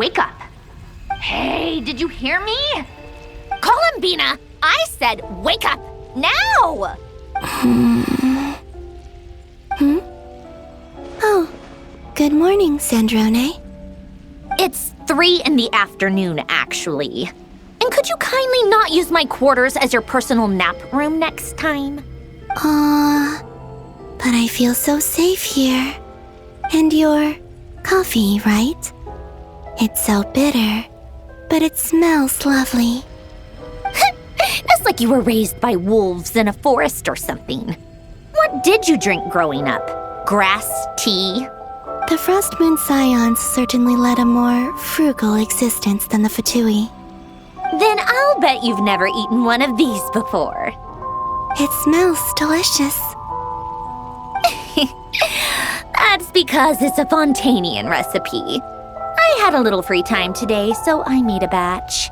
wake up. Hey, did you hear me? Columbina, I said wake up, now! Oh, good morning, Sandrone. It's 3 in the afternoon, actually. And could you kindly not use my quarters as your personal nap room next time? But I feel so safe here. And your coffee, right? It's so bitter, but it smells lovely. That's like you were raised by wolves in a forest or something. What did you drink growing up? Grass tea? The Frost Moon Scions certainly led a more frugal existence than the VIII. Then I'll bet you've never eaten one of these before. It smells delicious. That's because it's a Fontanian recipe. I had a little free time today, so I made a batch.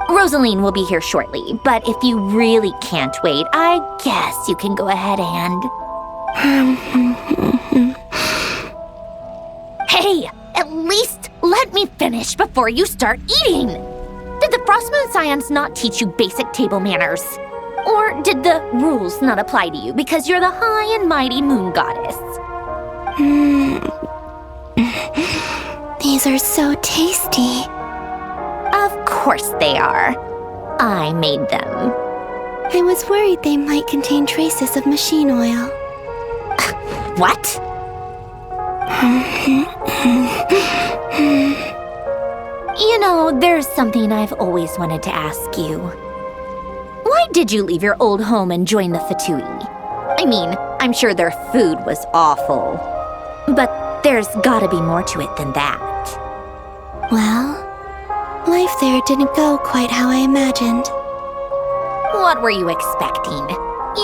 Rosaline will be here shortly, but if you really can't wait, I guess you can go ahead and... Hey, at least let me finish before you start eating! Did the Frostmoon Scions not teach you basic table manners? Or did the rules not apply to you because you're the high and mighty moon goddess? These are so tasty. Of course they are. I made them. I was worried they might contain traces of machine oil. What? You know, there's something I've always wanted to ask you. Why did you leave your old home and join the VIII? I mean, I'm sure their food was awful. But there's gotta be more to it than that. Well, life there didn't go quite how I imagined. What were you expecting?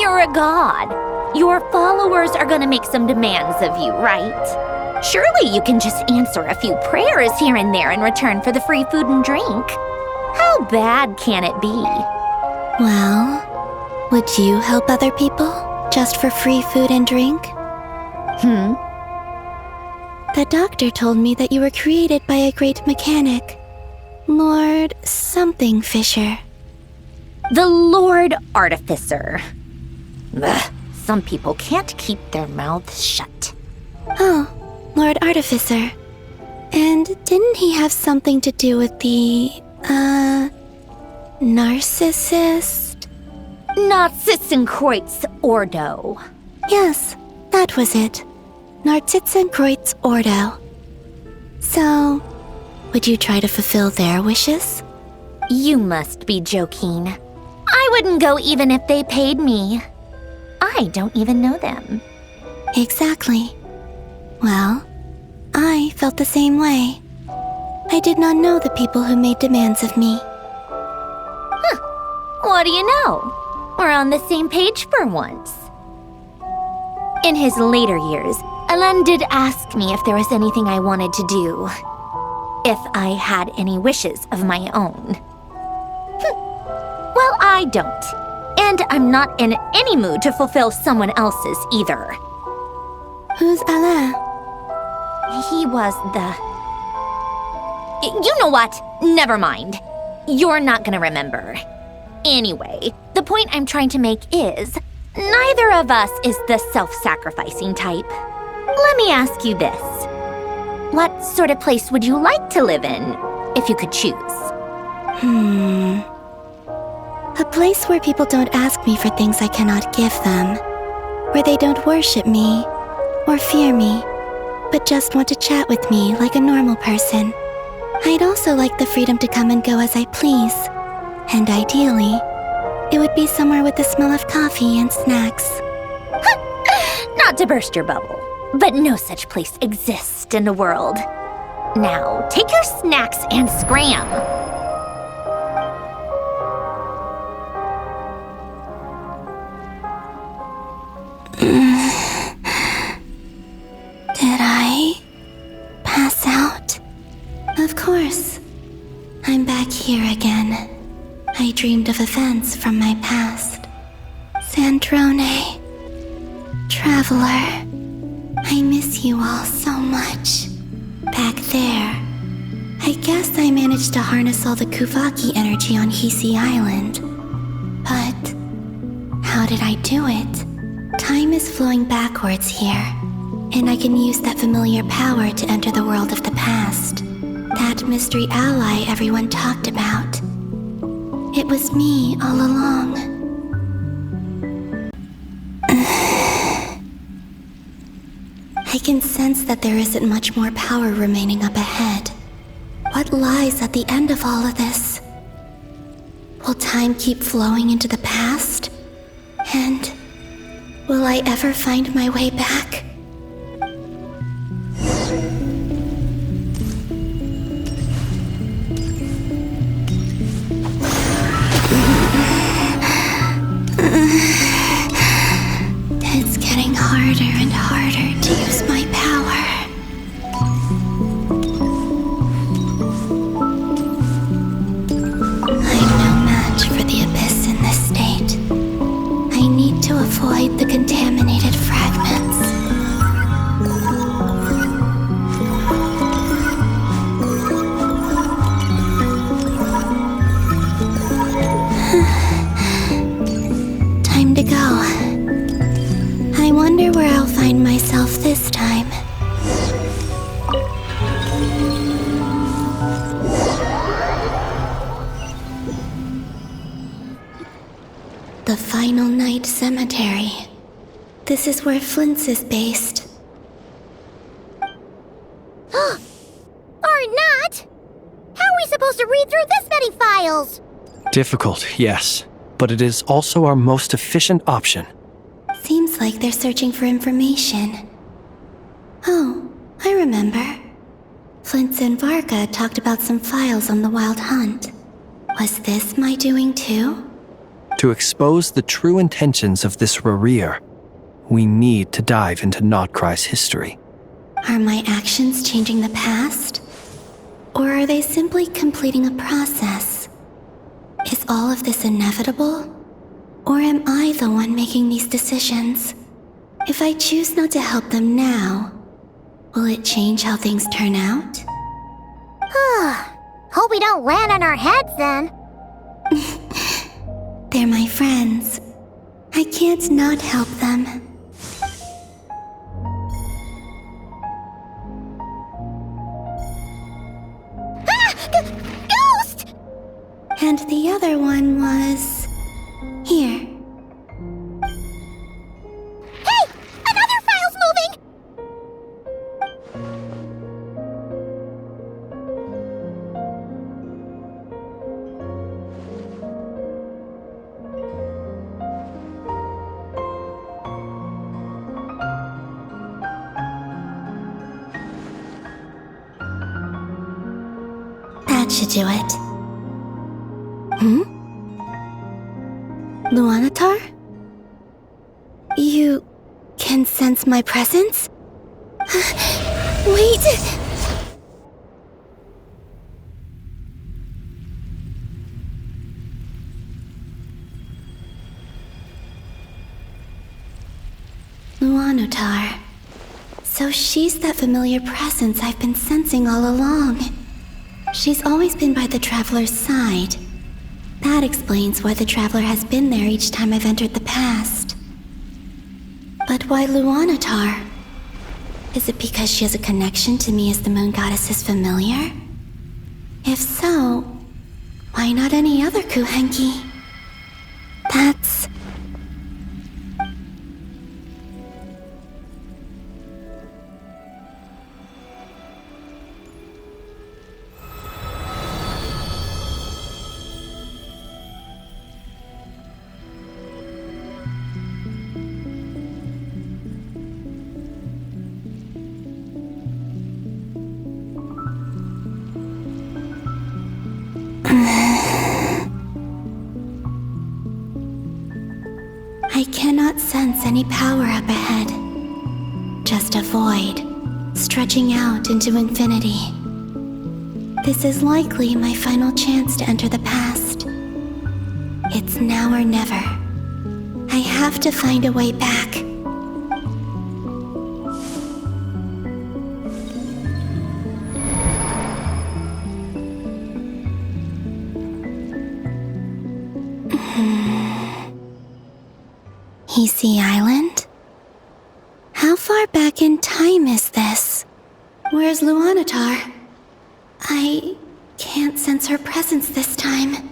You're a god. Your followers are gonna make some demands of you, right? Surely you can just answer a few prayers here and there in return for the free food and drink. How bad can it be? Well, would you help other people just for free food and drink? The doctor told me that you were created by a great mechanic, Lord something Fisher. The Lord Artificer. Ugh, some people can't keep their mouths shut. Oh, Lord Artificer. And didn't he have something to do with the, narcissist? Narcissenkreuz Ordo. Yes, that was it. Narcissenkreuz Ordo. So, would you try to fulfill their wishes? You must be joking. I wouldn't go even if they paid me. I don't even know them. Exactly. Well, I felt the same way. I did not know the people who made demands of me. What do you know? We're on the same page for once. In his later years, Alan did ask me if there was anything I wanted to do. If I had any wishes of my own. Well, I don't. And I'm not in any mood to fulfill someone else's either. Who's Alain? He was the... You know what? Never mind. You're not gonna remember. Anyway, the point I'm trying to make is, neither of us is the self-sacrificing type. Let me ask you this. What sort of place would you like to live in, if you could choose? A place where people don't ask me for things I cannot give them. Where they don't worship me, or fear me, but just want to chat with me like a normal person. I'd also like the freedom to come and go as I please. And ideally, it would be somewhere with the smell of coffee and snacks. Not to burst your bubble, but no such place exists in the world. Now, take your snacks and scram. Did I pass out? Of course. I'm back here again. I dreamed of events from my past. Sandrone. Traveler. I miss you all so much. Back there, I guess I managed to harness all the Kuvaki energy on Hisi Island. But how did I do it? Time is flowing backwards here, and I can use that familiar power to enter the world of the past. That mystery ally everyone talked about. It was me all along. I can sense that there isn't much more power remaining up ahead. What lies at the end of all of this? Will time keep flowing into the past? And will I ever find my way back? It's getting harder and harder to use my power. I'm no match for the abyss in this state. I need to avoid the contaminated fragments. Time to go. I wonder where I'll find myself this time. The Final Night Cemetery. This is where Flint's is based. Or not! How are we supposed to read through this many files? Difficult, yes, but it is also our most efficient option. Seems like they're searching for information. Oh, I remember. Flint's and Varga talked about some files on the Wild Hunt. Was this my doing too? To expose the true intentions of this Rarir, we need to dive into Notcry's history. Are my actions changing the past? Or are they simply completing a process? Is all of this inevitable? Or am I the one making these decisions? If I choose not to help them now, will it change how things turn out? Hope we don't land on our heads then. They're my friends. I can't not help them. Ghost! And the other one was... here. Hey! Another file's moving! That should do it. Luanatar? You can sense my presence? Wait! Luanatar. So she's that familiar presence I've been sensing all along. She's always been by the Traveler's side. That explains why the Traveler has been there each time I've entered the past. But why Luanatar? Is it because she has a connection to me as the Moon Goddess's familiar? If so, why not any other Kuhenki? That's... I cannot sense any power up ahead. Just a void, stretching out into infinity. This is likely my final chance to enter the past. It's now or never. I have to find a way back. Easy Island? How far back in time is this? Where's Luanatar? I can't sense her presence this time.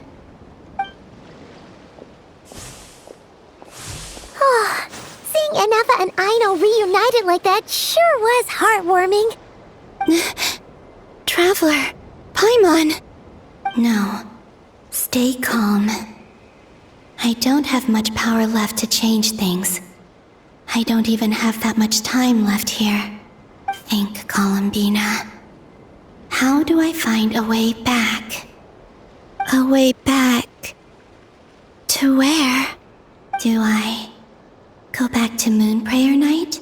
Oh, seeing Anafa and Aino reunited like that sure was heartwarming. Traveler, Paimon. No, stay calm. I don't have much power left to change things. I don't even have that much time left here. Think, Columbina. How do I find a way back? A way back? To where? Do I go back to Moon Prayer Night?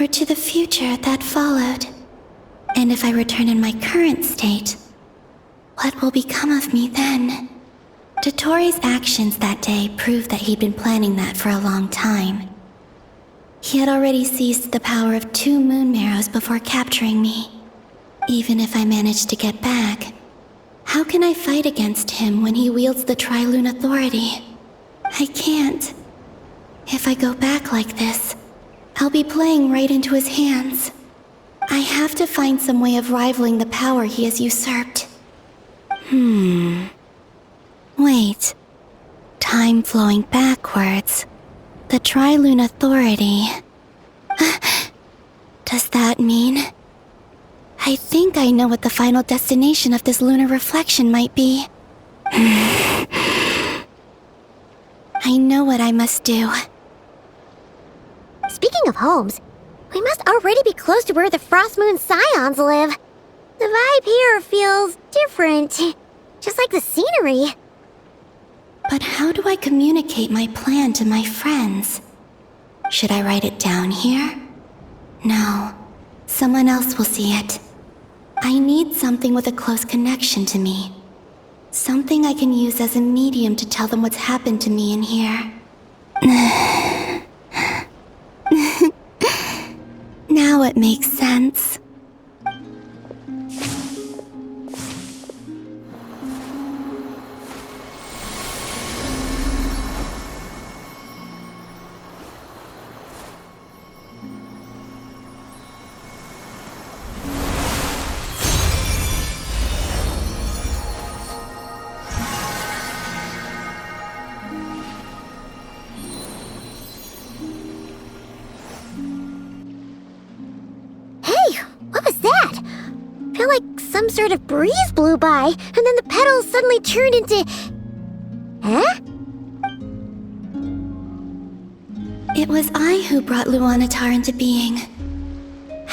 Or to the future that followed? And if I return in my current state, what will become of me then? Dotori's actions that day proved that he'd been planning that for a long time. He had already seized the power of 2 moon marrows before capturing me. Even if I managed to get back, how can I fight against him when he wields the Tri-Lune Authority? I can't. If I go back like this, I'll be playing right into his hands. I have to find some way of rivaling the power he has usurped. Wait. Time flowing backwards. The Tri-Lune Authority. Does that mean? I think I know what the final destination of this lunar reflection might be. I know what I must do. Speaking of homes, we must already be close to where the Frost Moon Scions live. The vibe here feels different, just like the scenery. But how do I communicate my plan to my friends? Should I write it down here? No, someone else will see it. I need something with a close connection to me. Something I can use as a medium to tell them what's happened to me in here. Now it makes sense. Some sort of breeze blew by, and then the petals suddenly turned into... Huh? It was I who brought Luanatar into being.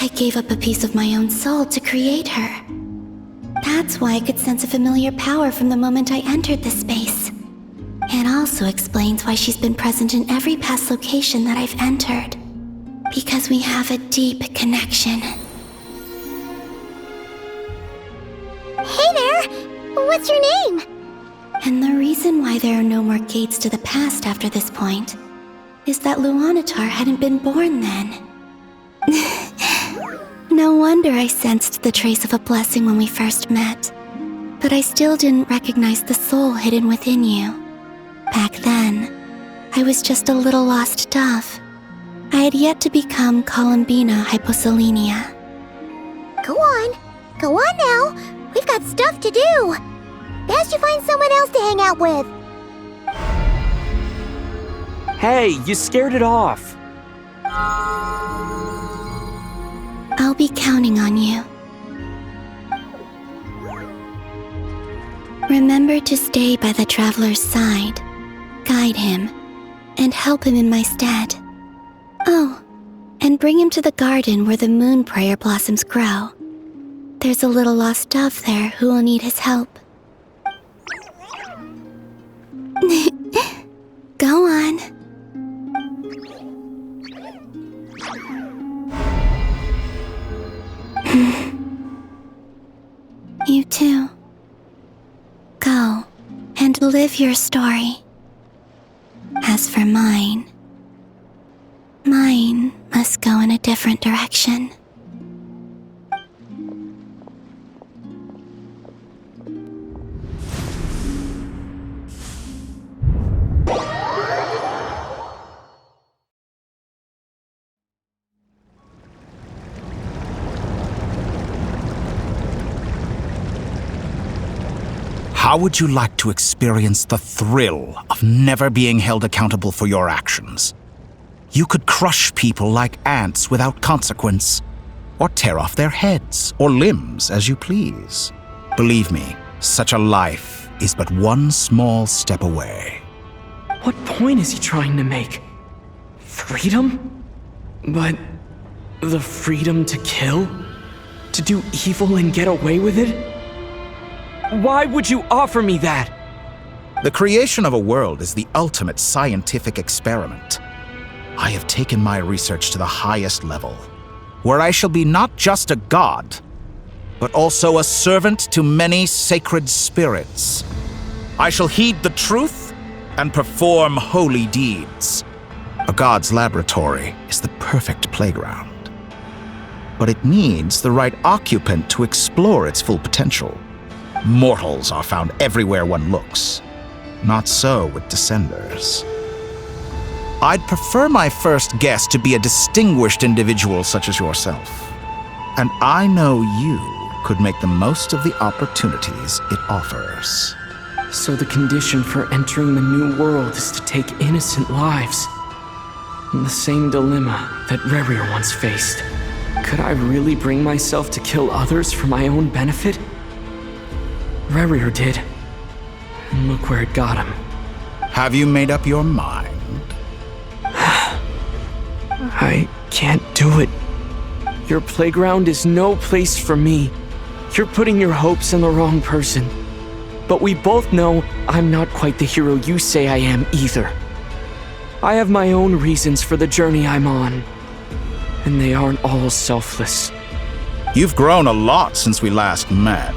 I gave up a piece of my own soul to create her. That's why I could sense a familiar power from the moment I entered this space. It also explains why she's been present in every past location that I've entered. Because we have a deep connection. Hey there! What's your name? And the reason why there are no more gates to the past after this point is that Luanatar hadn't been born then. No wonder I sensed the trace of a blessing when we first met. But I still didn't recognize the soul hidden within you. Back then, I was just a little lost dove. I had yet to become Columbina Hyposelenia. Go on now. We've got stuff to do. Best you find someone else to hang out with. Hey, you scared it off. I'll be counting on you. Remember to stay by the traveler's side, guide him, and help him in my stead. Oh, and bring him to the garden where the moon prayer blossoms grow. There's a little lost dove there who will need his help. Go on. You too. Go and live your story. As for mine must go in a different direction. How would you like to experience the thrill of never being held accountable for your actions? You could crush people like ants without consequence, or tear off their heads or limbs as you please. Believe me, such a life is but one small step away. What point is he trying to make? Freedom? But the freedom to kill? To do evil and get away with it? Why would you offer me that? The creation of a world is the ultimate scientific experiment. I have taken my research to the highest level, where I shall be not just a god, but also a servant to many sacred spirits. I shall heed the truth and perform holy deeds. A god's laboratory is the perfect playground, but it needs the right occupant to explore its full potential. Mortals are found everywhere one looks. Not so with Descenders. I'd prefer my first guest to be a distinguished individual such as yourself. And I know you could make the most of the opportunities it offers. So the condition for entering the new world is to take innocent lives. The same dilemma that Rerir once faced. Could I really bring myself to kill others for my own benefit? Rerir did. And look where it got him. Have you made up your mind? I can't do it. Your playground is no place for me. You're putting your hopes on the wrong person. But we both know I'm not quite the hero you say I am either. I have my own reasons for the journey I'm on. And they aren't all selfless. You've grown a lot since we last met.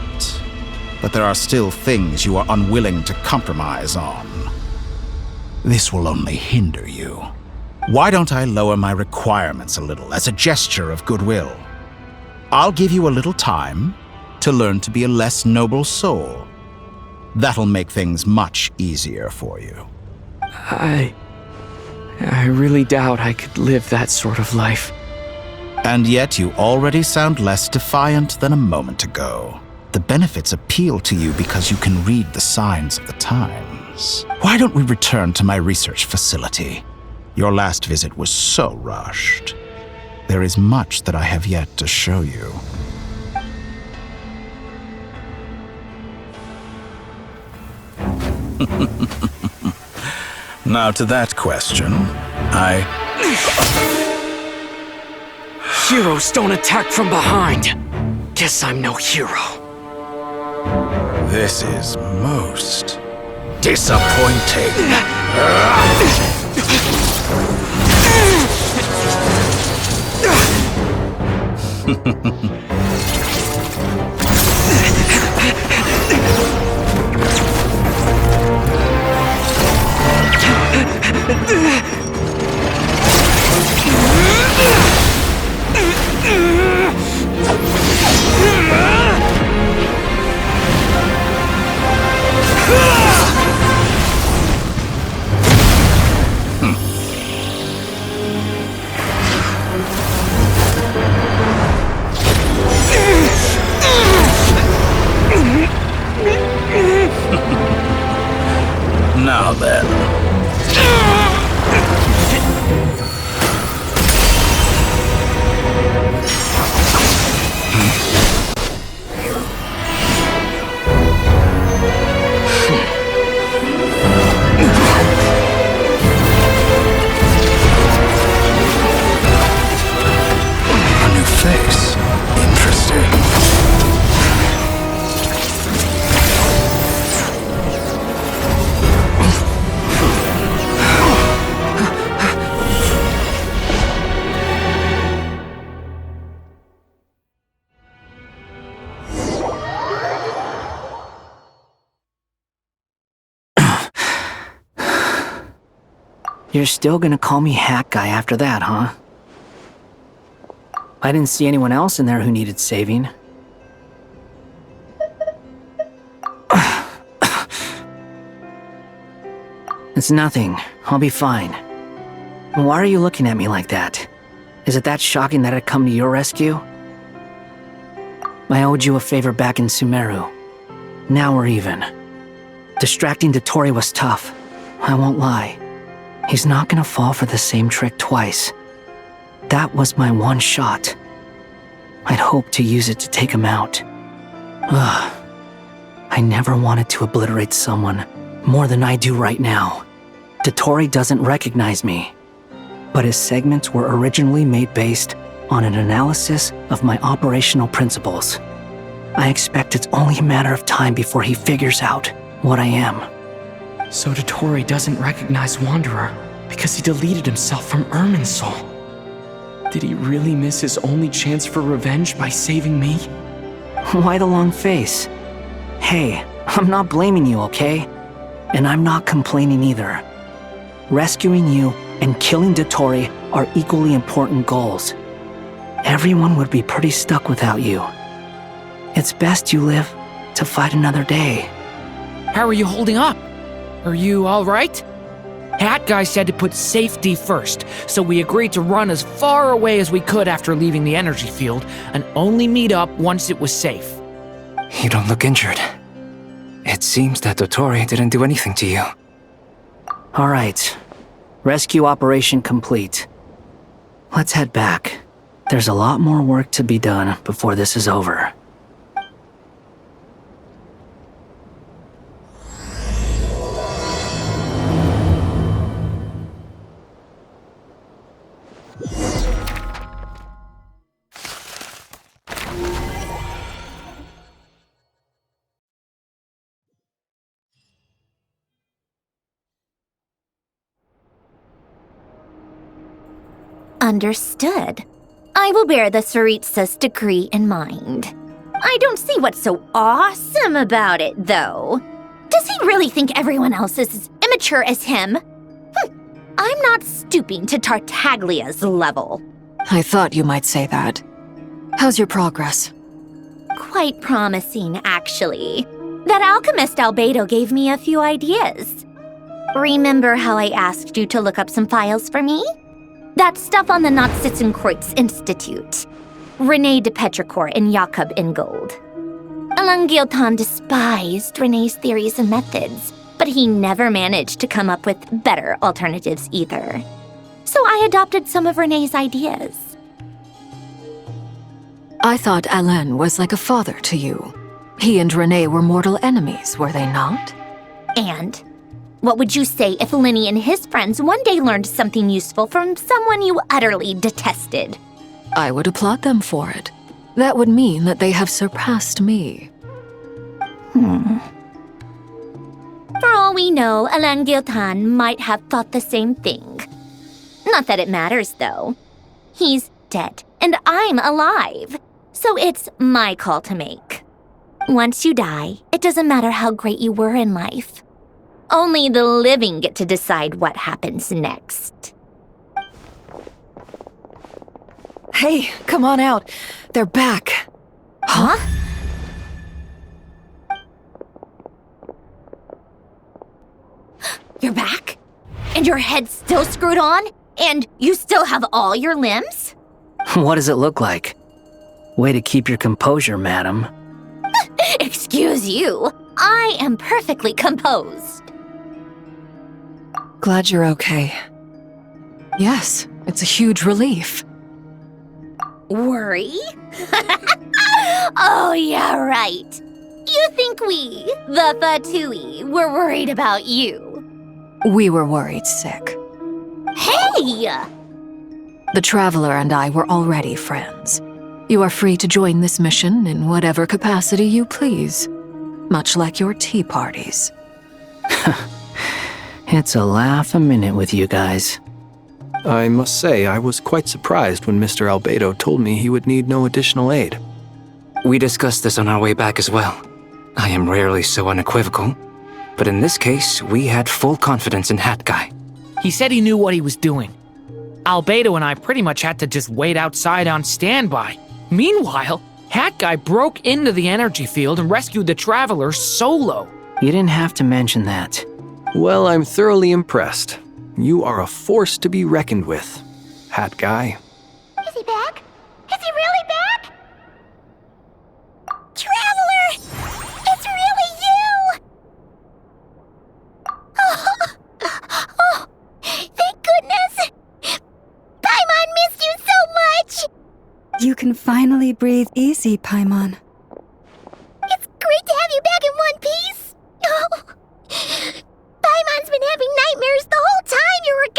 But there are still things you are unwilling to compromise on. This will only hinder you. Why don't I lower my requirements a little as a gesture of goodwill? I'll give you a little time to learn to be a less noble soul. That'll make things much easier for you. I really doubt I could live that sort of life. And yet you already sound less defiant than a moment ago. The benefits appeal to you because you can read the signs of the times. Why don't we return to my research facility? Your last visit was so rushed. There is much that I have yet to show you. Now to that question, Heroes don't attack from behind. Guess I'm no hero. This is most disappointing. Now then. A new face. Interesting. You're still gonna call me Hack Guy after that, huh? I didn't see anyone else in there who needed saving. It's nothing. I'll be fine. Why are you looking at me like that? Is it that shocking that I'd come to your rescue? I owed you a favor back in Sumeru. Now we're even. Distracting Dotori was tough. I won't lie. He's not gonna fall for the same trick twice. That was my one shot. I'd hoped to use it to take him out. Ugh. I never wanted to obliterate someone more than I do right now. Dotori doesn't recognize me, but his segments were originally made based on an analysis of my operational principles. I expect it's only a matter of time before he figures out what I am. So Dotori doesn't recognize Wanderer because he deleted himself from Irminsul. Did he really miss his only chance for revenge by saving me? Why the long face? Hey, I'm not blaming you, okay? And I'm not complaining either. Rescuing you and killing Dotori are equally important goals. Everyone would be pretty stuck without you. It's best you live to fight another day. How are you holding up? Are you alright? Hat Guy said to put safety first, so we agreed to run as far away as we could after leaving the energy field and only meet up once it was safe. You don't look injured. It seems that Dotori didn't do anything to you. Alright. Rescue operation complete. Let's head back. There's a lot more work to be done before this is over. Understood. I will bear the Tsaritsa's decree in mind. I don't see what's so awesome about it, though. Does he really think everyone else is as immature as him? I'm not stooping to Tartaglia's level. I thought you might say that. How's your progress? Quite promising, actually. That alchemist Albedo gave me a few ideas. Remember how I asked you to look up some files for me? That stuff on the Nazi-Kreuz Institute. René de Petrichor and Jakob Ingold. Alain Guillotin despised René's theories and methods, but he never managed to come up with better alternatives either. So I adopted some of René's ideas. I thought Alain was like a father to you. He and René were mortal enemies, were they not? And what would you say if Lenny and his friends one day learned something useful from someone you utterly detested? I would applaud them for it. That would mean that they have surpassed me. For all we know, Alain Guillotin might have thought the same thing. Not that it matters, though. He's dead, and I'm alive. So it's my call to make. Once you die, it doesn't matter how great you were in life. Only the living get to decide what happens next. Hey, come on out. They're back. Huh? You're back? And your head's still screwed on? And you still have all your limbs? What does it look like? Way to keep your composure, madam. Excuse you. I am perfectly composed. Glad you're okay. Yes, it's a huge relief. Worry? Oh, yeah, right. You think we, the Fatui, were worried about you? We were worried sick. Hey! The Traveler and I were already friends. You are free to join this mission in whatever capacity you please, much like your tea parties. It's a laugh a minute with you guys. I must say, I was quite surprised when Mr. Albedo told me he would need no additional aid. We discussed this on our way back as well. I am rarely so unequivocal, but in this case, we had full confidence in Hat Guy. He said he knew what he was doing. Albedo and I pretty much had to just wait outside on standby. Meanwhile, Hat Guy broke into the energy field and rescued the Traveler solo. You didn't have to mention that. Well, I'm thoroughly impressed. You are a force to be reckoned with, Hat Guy. Is he back? Is he really back? Traveler! It's really you! can finally breathe easy, Paimon. It's great to have you back in one piece! Oh, Paimon's been having nightmares the whole time you were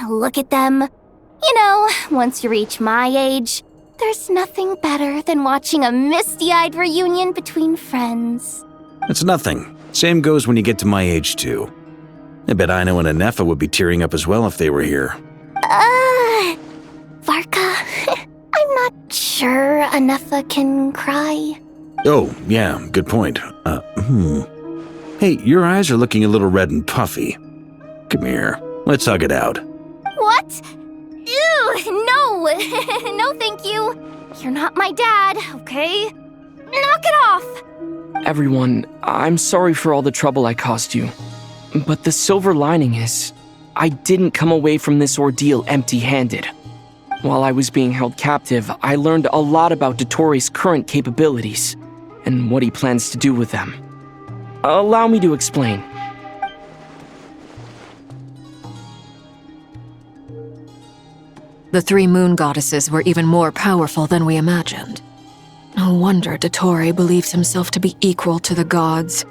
gone! Look at them. You know, once you reach my age, there's nothing better than watching a misty-eyed reunion between friends. It's nothing. Same goes when you get to my age, too. I bet Aino and Anefa would be tearing up as well if they were here. Varka, I'm not sure Anefa can cry. Oh, yeah, good point. Hey, your eyes are looking a little red and puffy. Come here, let's hug it out. What? Ew, no! No, thank you. You're not my dad, okay? Knock it off! Everyone, I'm sorry for all the trouble I caused you. But the silver lining is, I didn't come away from this ordeal empty-handed. While I was being held captive, I learned a lot about Dottoro's current capabilities, and what he plans to do with them. Allow me to explain. The 3 moon goddesses were even more powerful than we imagined. No wonder Dottore believes himself to be equal to the gods,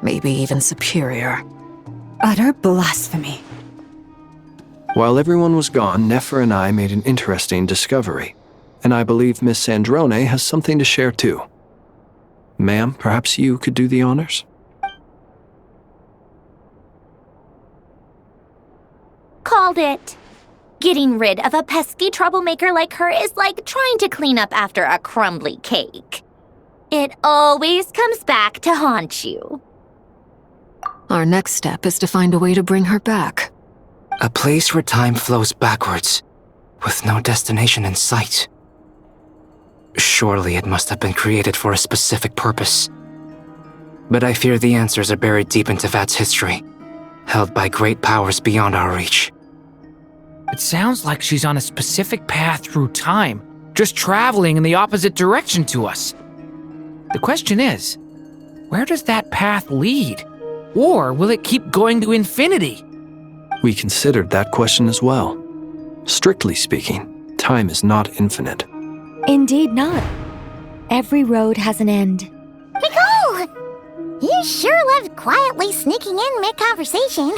maybe even superior. Utter blasphemy. While everyone was gone, Nefer and I made an interesting discovery, and I believe Miss Sandrone has something to share too. Ma'am, perhaps you could do the honors? Called it. Getting rid of a pesky troublemaker like her is like trying to clean up after a crumbly cake. It always comes back to haunt you. Our next step is to find a way to bring her back. A place where time flows backwards, with no destination in sight. Surely it must have been created for a specific purpose. But I fear the answers are buried deep into VIII's history, held by great powers beyond our reach. It sounds like she's on a specific path through time, just traveling in the opposite direction to us. The question is, where does that path lead? Or will it keep going to infinity? We considered that question as well. Strictly speaking, time is not infinite. Indeed not. Every road has an end. Nicole! You sure loved quietly sneaking in mid-conversation.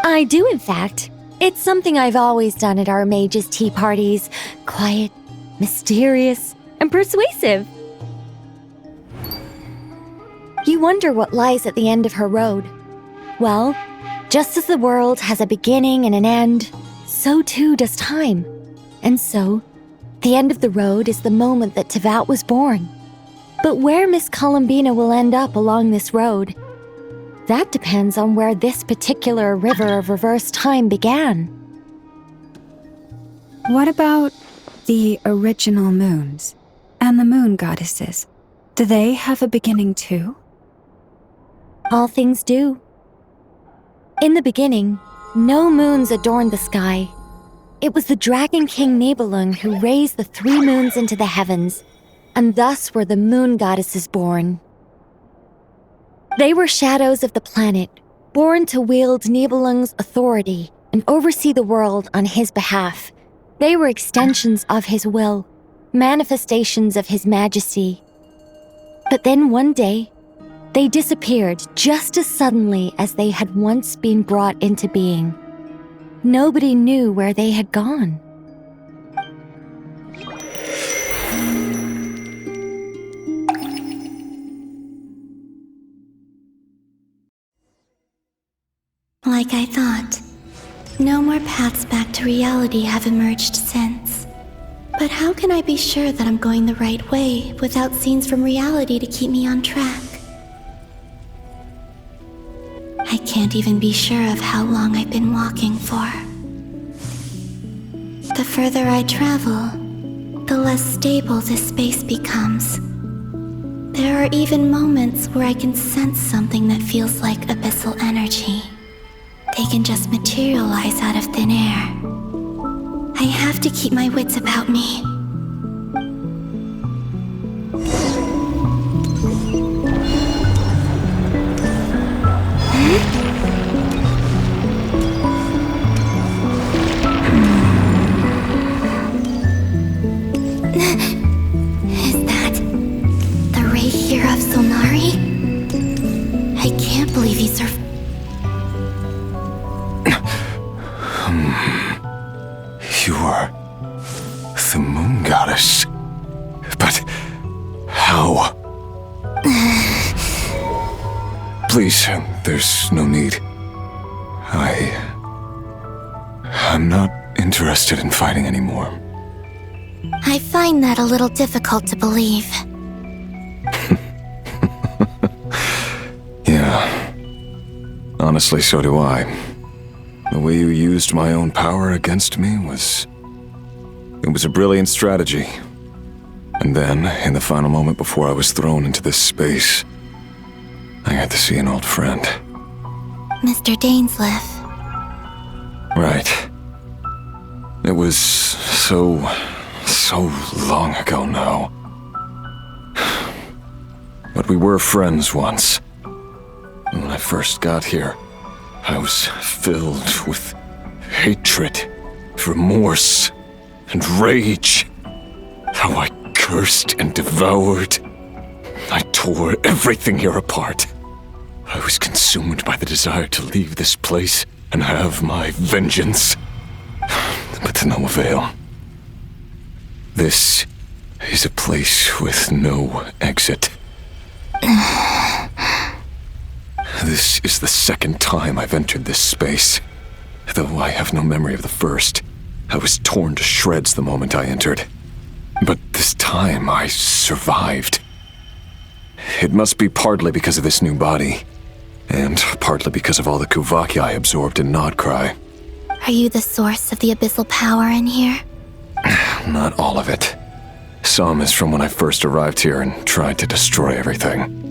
I do, in fact. It's something I've always done at our mages' tea parties. Quiet, mysterious, and persuasive. You wonder what lies at the end of her road. Well, just as the world has a beginning and an end, so too does time. And so, the end of the road is the moment that Teyvat was born. But where Miss Columbina will end up along this road, that depends on where this particular river of reverse time began. What about the original moons and the moon goddesses? Do they have a beginning too? All things do. In the beginning, no moons adorned the sky. It was the Dragon King Nibelung who raised the 3 moons into the heavens, and thus were the moon goddesses born. They were shadows of the planet, born to wield Nibelung's authority and oversee the world on his behalf. They were extensions of his will, manifestations of his majesty. But then one day, they disappeared just as suddenly as they had once been brought into being. Nobody knew where they had gone. Like I thought, no more paths back to reality have emerged since. But how can I be sure that I'm going the right way without scenes from reality to keep me on track? I can't even be sure of how long I've been walking for. The further I travel, the less stable this space becomes. There are even moments where I can sense something that feels like abyssal energy. They can just materialize out of thin air. I have to keep my wits about me. You are the Moon Goddess. But how? Please, there's no need. I'm not interested in fighting anymore. I find that a little difficult to believe. Yeah. Honestly, so do I. The way you used my own power against me was... It was a brilliant strategy. And then, in the final moment before I was thrown into this space, I got to see an old friend. Mr. Dainsleif. Right. It was so long ago now. But we were friends once. When I first got here, I was filled with hatred, remorse, and rage. How I cursed and devoured. I tore everything here apart. I was consumed by the desire to leave this place and have my vengeance. But to no avail. This is a place with no exit. This is the second time I've entered this space. Though I have no memory of the first. I was torn to shreds the moment I entered. But this time I survived. It must be partly because of this new body. And partly because of all the Kuvaki I absorbed in Nodcry. Are you the source of the abyssal power in here? Not all of it. Some is from when I first arrived here and tried to destroy everything.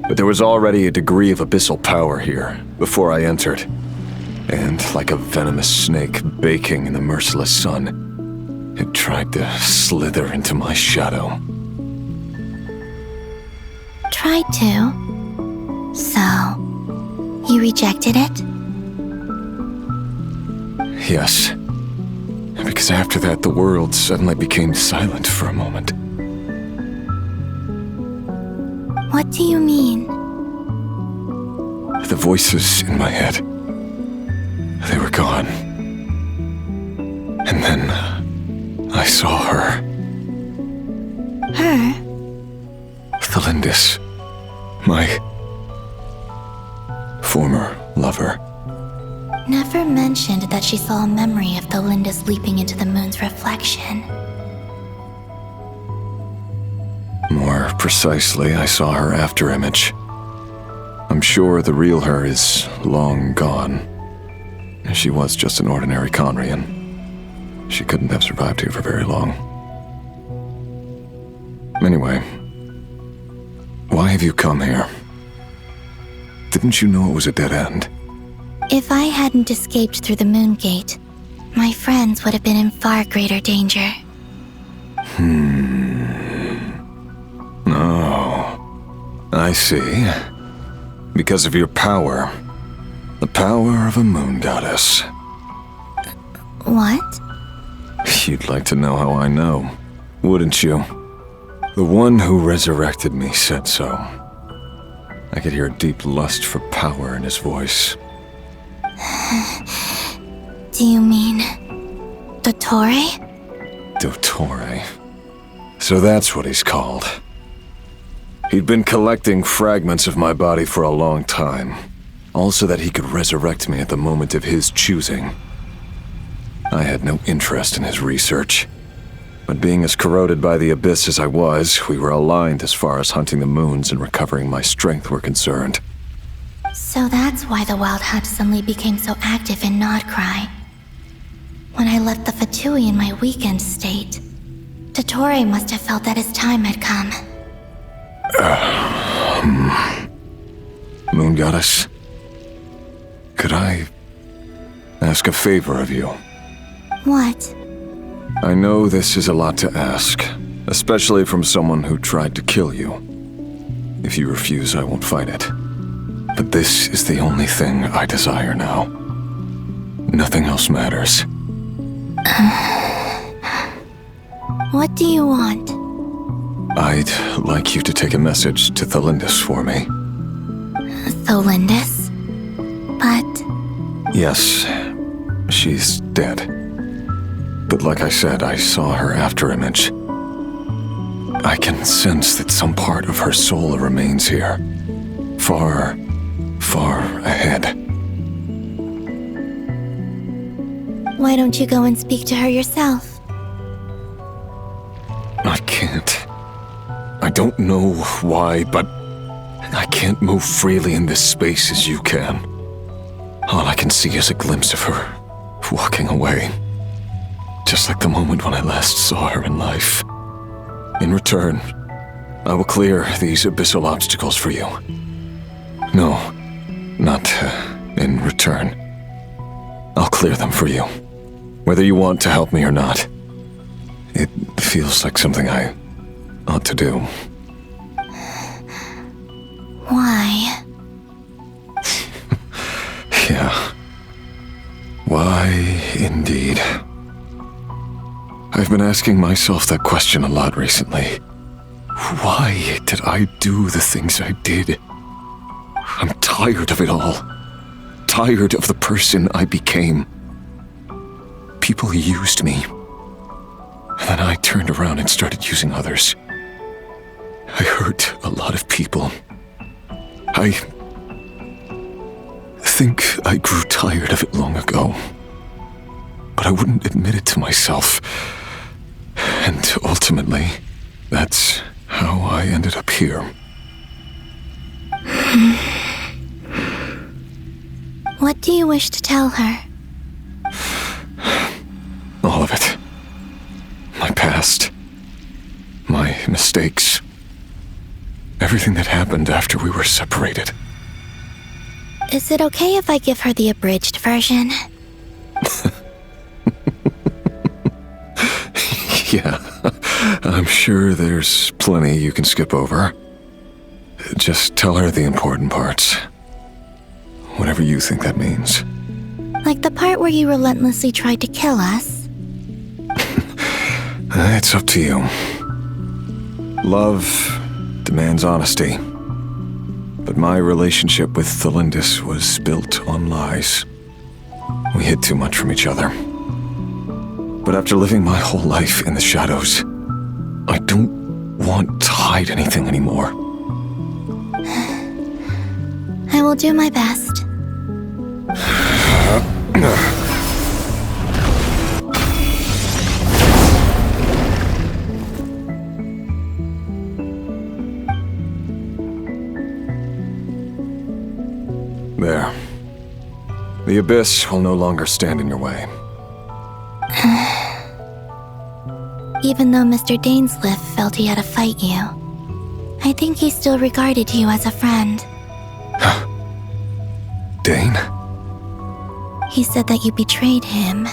But there was already a degree of abyssal power here before I entered. And like a venomous snake baking in the merciless sun, it tried to slither into my shadow. Tried to? So, you rejected it? Yes. Because after that, the world suddenly became silent for a moment. What do you mean? The voices in my head, they were gone. And then I saw her. Her? Thelindis, my former lover. Never mentioned that she saw a memory of Thelindis leaping into the moon's reflection. More precisely, I saw her afterimage. I'm sure the real her is long gone. She was just an ordinary Conrian. She couldn't have survived here for very long. Anyway, why have you come here? Didn't you know it was a dead end? If I hadn't escaped through the moon gate, my friends would have been in far greater danger. Oh, I see. Because of your power. The power of a moon goddess. What? You'd like to know how I know, wouldn't you? The one who resurrected me said so. I could hear a deep lust for power in his voice. Do you mean... Dottore? Dottore. So that's what he's called. He'd been collecting fragments of my body for a long time, all so that he could resurrect me at the moment of his choosing. I had no interest in his research, but being as corroded by the abyss as I was, we were aligned as far as hunting the moons and recovering my strength were concerned. So that's why the Wild Hunt suddenly became so active in Nodcry. When I left the Fatui in my weakened state, Dottore must have felt that his time had come. Moon Goddess, could I ask a favor of you? What? I know this is a lot to ask, especially from someone who tried to kill you. If you refuse, I won't fight it. But this is the only thing I desire now. Nothing else matters. What do you want? I'd like you to take a message to Thelindis for me. Thelindis? But... Yes. she's dead. But like I said, I saw her afterimage. I can sense that some part of her soul remains here. Far, far ahead. Why don't you go and speak to her yourself? I can't. I don't know why, but I can't move freely in this space as you can. All I can see is a glimpse of her walking away. Just like the moment when I last saw her in life. In return, I will clear these abyssal obstacles for you. No, not in return. I'll clear them for you. Whether you want to help me or not. It feels like something I ought to do. Why? Yeah. Why, indeed. I've been asking myself that question a lot recently. Why did I do the things I did? I'm tired of it all. Tired of the person I became. People used me. And then I turned around and started using others. I hurt a lot of people. I think I grew tired of it long ago. But I wouldn't admit it to myself. And ultimately, that's how I ended up here. What do you wish to tell her? All of it. My past. My mistakes. Everything that happened after we were separated. Is it okay if I give her the abridged version? Yeah, I'm sure there's plenty you can skip over. Just tell her the important parts. Whatever you think that means. Like the part where you relentlessly tried to kill us? It's up to you. Love demands honesty. But my relationship with Thelindis was built on lies. We hid too much from each other. But after living my whole life in the shadows, I don't want to hide anything anymore. I will do my best. There. The abyss will no longer stand in your way. Even though Mr. Dainsliff felt he had to fight you, I think he still regarded you as a friend. Dane? He said that you betrayed him,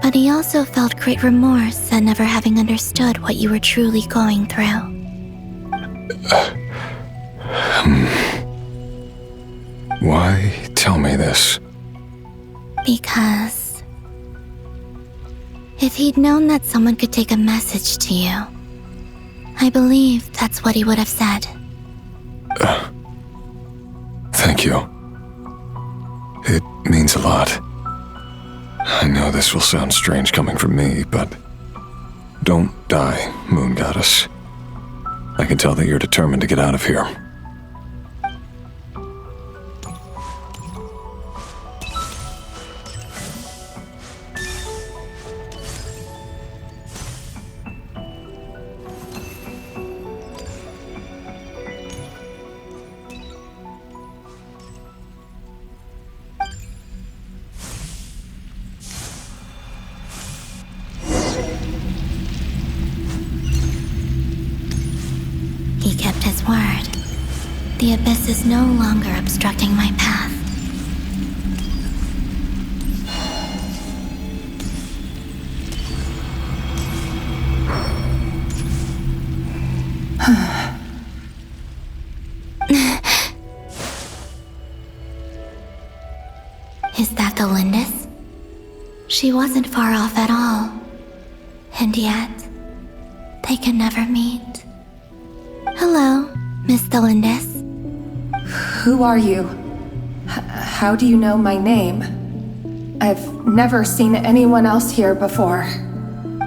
but he also felt great remorse at never having understood what you were truly going through. Why tell me this? Because if he'd known that someone could take a message to you, I believe that's what he would have said. Thank you. It means a lot. I know this will sound strange coming from me, but don't die, Moon Goddess. I can tell that you're determined to get out of here. He kept his word. The abyss is no longer obstructing my path. Is that Thelindis? She wasn't far off at all. And yet, they can never meet. Hello, Miss Thelindis. Who are you? How do you know my name? I've never seen anyone else here before.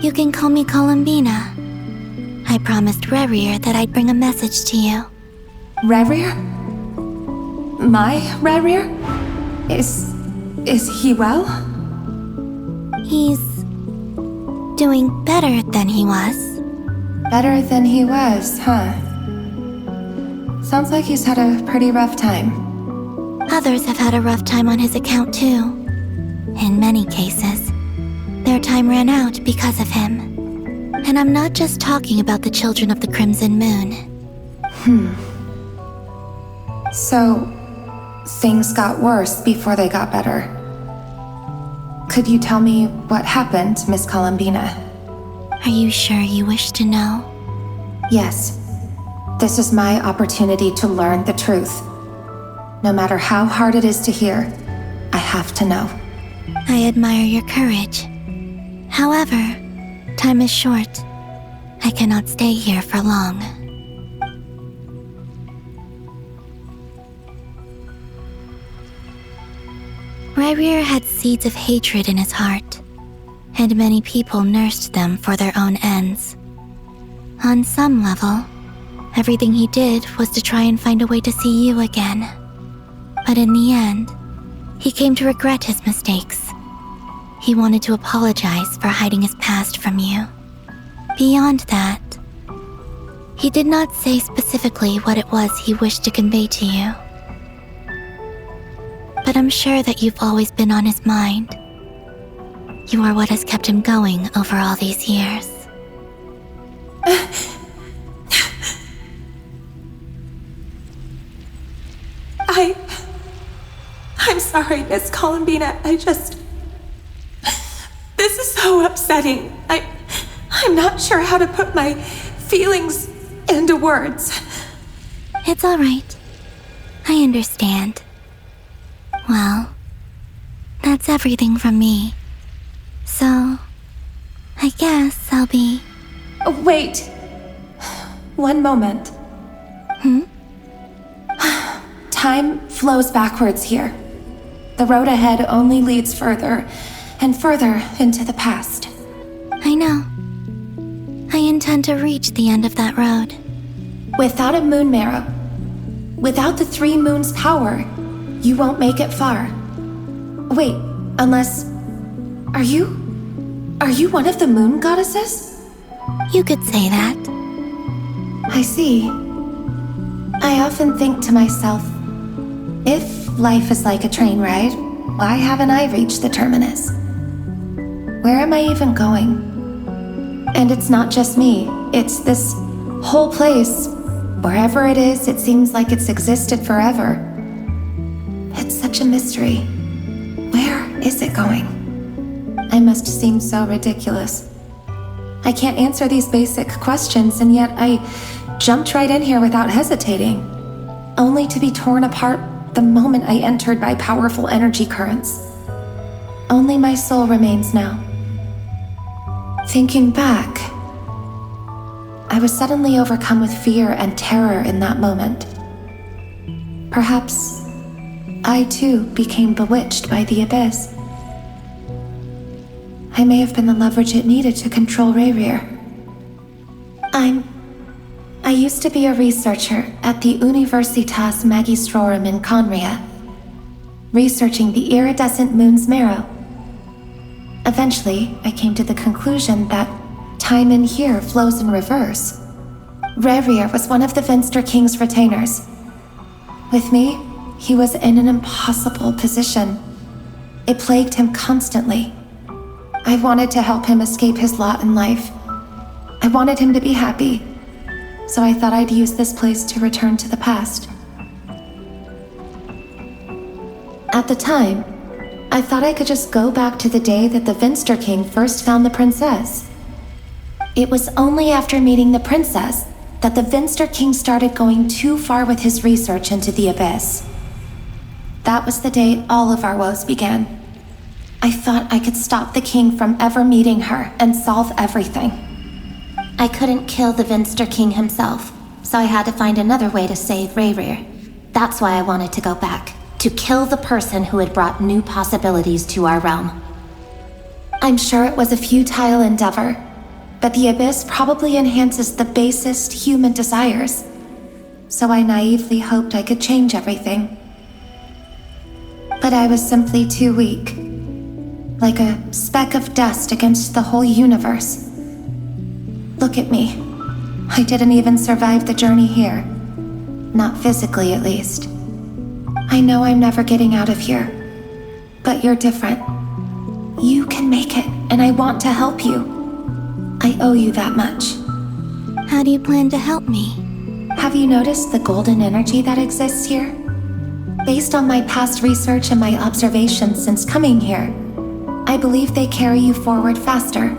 You can call me Columbina. I promised Rerir that I'd bring a message to you. Rerir? My Rerir? Is he well? He's doing better than he was. Better than he was, huh? Sounds like he's had a pretty rough time. Others have had a rough time on his account too. In many cases, their time ran out because of him. And I'm not just talking about the children of the Crimson Moon. So, things got worse before they got better. Could you tell me what happened, Miss Columbina? Are you sure you wish to know? Yes. This is my opportunity to learn the truth. No matter how hard it is to hear, I have to know. I admire your courage. However, time is short. I cannot stay here for long. Rerir had seeds of hatred in his heart, and many people nursed them for their own ends. On some level, everything he did was to try and find a way to see you again. But in the end, he came to regret his mistakes. He wanted to apologize for hiding his past from you. Beyond that, he did not say specifically what it was he wished to convey to you. But I'm sure that you've always been on his mind. You are what has kept him going over all these years. I'm sorry, Miss Columbina. This is so upsetting. I'm not sure how to put my feelings into words. It's all right. I understand. Well, that's everything from me. So, I guess I'll be... Oh, wait. One moment. Time flows backwards here. The road ahead only leads further and further into the past. I know. I intend to reach the end of that road. Without a moon marrow, without the 3 moons' power, you won't make it far. Wait, unless... Are you one of the moon goddesses? You could say that. I see. I often think to myself, if life is like a train ride, why haven't I reached the terminus? Where am I even going? And it's not just me, it's this whole place. Wherever it is, it seems like it's existed forever. It's such a mystery. Where is it going? I must seem so ridiculous. I can't answer these basic questions, and yet I jumped right in here without hesitating, only to be torn apart the moment I entered by powerful energy currents. Only my soul remains now. Thinking back, I was suddenly overcome with fear and terror in that moment. Perhaps I too became bewitched by the abyss. I may have been the leverage it needed to control Rerir. I used to be a researcher at the Universitas Magistrorum in Conria, researching the iridescent moon's marrow. Eventually, I came to the conclusion that time in here flows in reverse. Rerir was one of the Venster King's retainers. With me, he was in an impossible position. It plagued him constantly. I wanted to help him escape his lot in life. I wanted him to be happy, so I thought I'd use this place to return to the past. At the time, I thought I could just go back to the day that the Venster King first found the princess. It was only after meeting the princess that the Venster King started going too far with his research into the abyss. That was the day all of our woes began. I thought I could stop the king from ever meeting her and solve everything. I couldn't kill the Venster King himself, so I had to find another way to save Rerir. That's why I wanted to go back, to kill the person who had brought new possibilities to our realm. I'm sure it was a futile endeavor, but the Abyss probably enhances the basest human desires. So I naively hoped I could change everything. But I was simply too weak. Like a speck of dust against the whole universe. Look at me. I didn't even survive the journey here. Not physically, at least. I know I'm never getting out of here. But you're different. You can make it, and I want to help you. I owe you that much. How do you plan to help me? Have you noticed the golden energy that exists here? Based on my past research and my observations since coming here, I believe they carry you forward faster.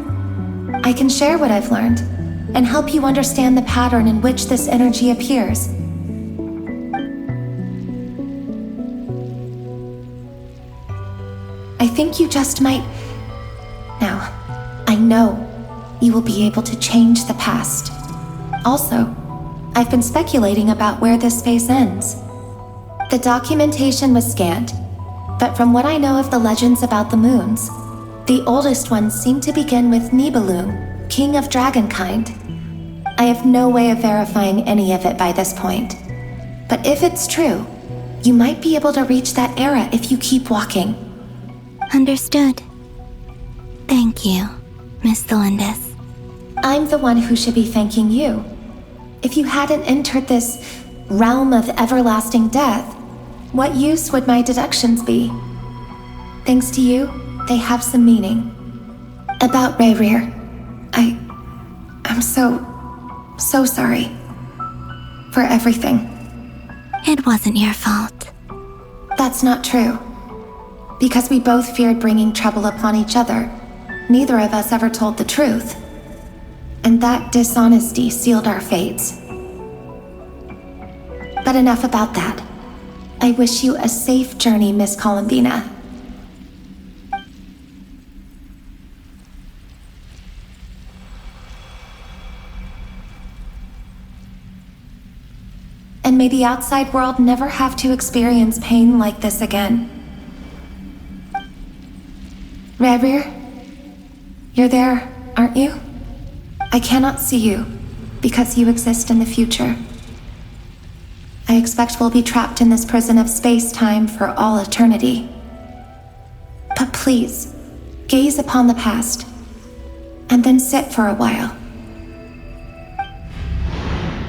I can share what I've learned and help you understand the pattern in which this energy appears. I think you just might... Now, I know you will be able to change the past. Also, I've been speculating about where this phase ends. The documentation was scanned, but from what I know of the legends about the moons, the oldest ones seem to begin with Nibelung, king of dragonkind. I have no way of verifying any of it by this point. But if it's true, you might be able to reach that era if you keep walking. Understood. Thank you, Miss Thelindis. I'm the one who should be thanking you. If you hadn't entered this realm of everlasting death, what use would my deductions be? Thanks to you, they have some meaning. About Rayrir, I'm so sorry. For everything. It wasn't your fault. That's not true. Because we both feared bringing trouble upon each other, neither of us ever told the truth. And that dishonesty sealed our fates. But enough about that. I wish you a safe journey, Miss Columbina. And may the outside world never have to experience pain like this again. Rayrir, you're there, aren't you? I cannot see you, because you exist in the future. I expect we'll be trapped in this prison of space-time for all eternity. But please, gaze upon the past, and then sit for a while.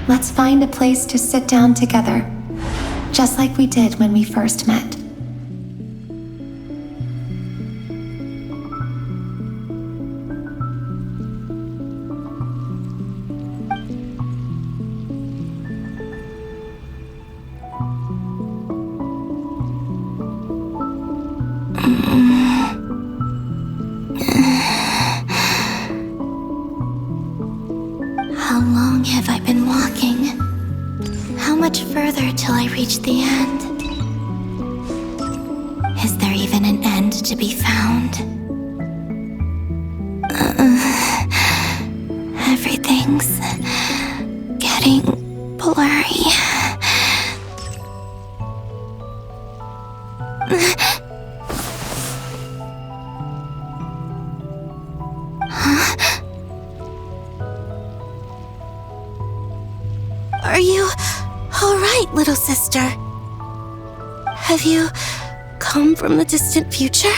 Let's find a place to sit down together, just like we did when we first met. How long have I been walking? How much further till I reach the end? Is there even an end to be found? Everything's getting blurry. Are you all right, little sister? Have you come from the distant future?